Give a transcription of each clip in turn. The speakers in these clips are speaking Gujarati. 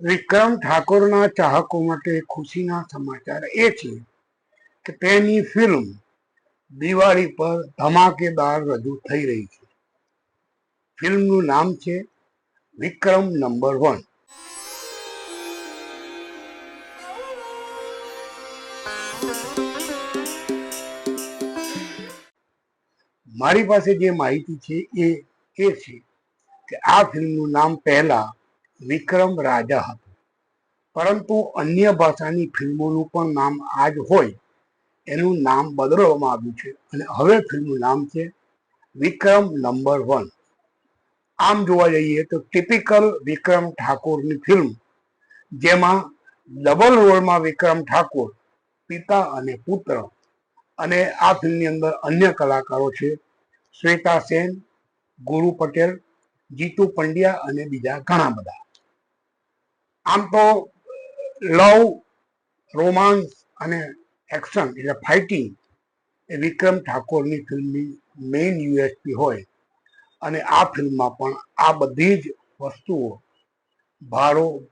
વિક્રમ ઠાકોરના ચાહકો માટે ખુશીના સમાચાર એ છે કે તેની ફિલ્મ દિવાળી પર ધમાકેદાર રજૂ થઈ રહી છે. ફિલ્મનું નામ છે વિક્રમ નંબર 1. મારી પાસે જે માહિતી છે એ છે કે આ ફિલ્મનું નામ પહેલા વિક્રમ રાજા હતું, પરંતુ અન્ય ભાષાની ફિલ્મોનું પણ નામ આ જ હોય એનું નામ બદલવામાં આવ્યું છે અને હવે ફિલ્મનું નામ છે વિક્રમ નંબર 1. આમ જોવા જઈએ તો ટિપિકલ વિક્રમ ઠાકોરની ફિલ્મ, જેમાં ડબલ રોલમાં વિક્રમ ઠાકોર પિતા અને પુત્ર, અને આ ફિલ્મની અંદર અન્ય કલાકારો છે શ્વેતા સેન, ગુરુ પટેલ, જીતુ પંડ્યા અને બીજા ઘણા બધા. આમ તો લવ, રોમાન્સ અને એક્શન એટલે ફાઇટિંગ એ વિક્રમ ઠાકોરની ફિલ્મની મેઇન યુએસપી હોય, અને આ ફિલ્મમાં પણ આ બધી જ વસ્તુઓ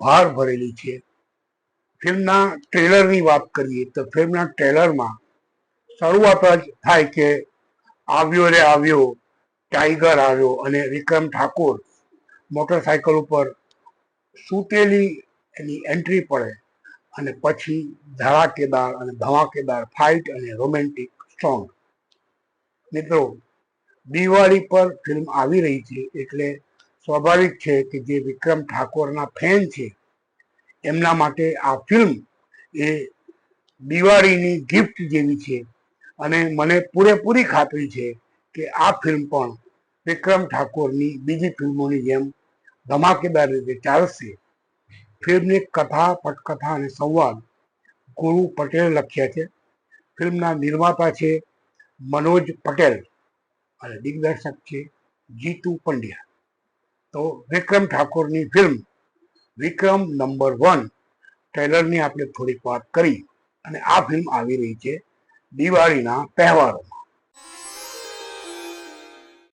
ભાર ભરેલી છે. ફિલ્મના ટ્રેલરની વાત કરીએ તો ફિલ્મના ટ્રેલરમાં શરૂઆત જ થાય કે આવ્યો રે આવ્યો, ટાઈગર આવ્યો, અને વિક્રમ ઠાકોર મોટરસાયકલ ઉપર સૂતેલી એની એન્ટ્રી પડે, અને પછી ધડાકેદાર અને ધમાકેદાર ફાઇટ અને રોમેન્ટિક સોંગ. મિત્રો, દિવાળી પર ફિલ્મ આવી રહી છે એટલે સ્વાભાવિક છે કે જે વિક્રમ ઠાકોરના ફેન છે એમના માટે આ ફિલ્મ એ દિવાળીની ગિફ્ટ જેવી છે, અને મને પૂરેપૂરી ખાતરી છે કે આ ફિલ્મ પણ વિક્રમ ઠાકોરની બીજી ફિલ્મોની જેમ ધમાકેદાર રીતે ચાલશે. ફિલ્મની કથા, પટકથા અને સંવાદ ગુરુ પટેલ લખ્યા છે. ફિલ્મના નિર્માતા છે મનોજ પટેલ અને દિગ્દર્શક છે જીતુ પંડ્યા. તો વિક્રમ ઠાકોરની ફિલ્મ વિક્રમ નંબર 1 ટ્રેલરની આપણે થોડીક વાત કરી, અને આ ફિલ્મ આવી રહી છે દિવાળીના તહેવારોમાં.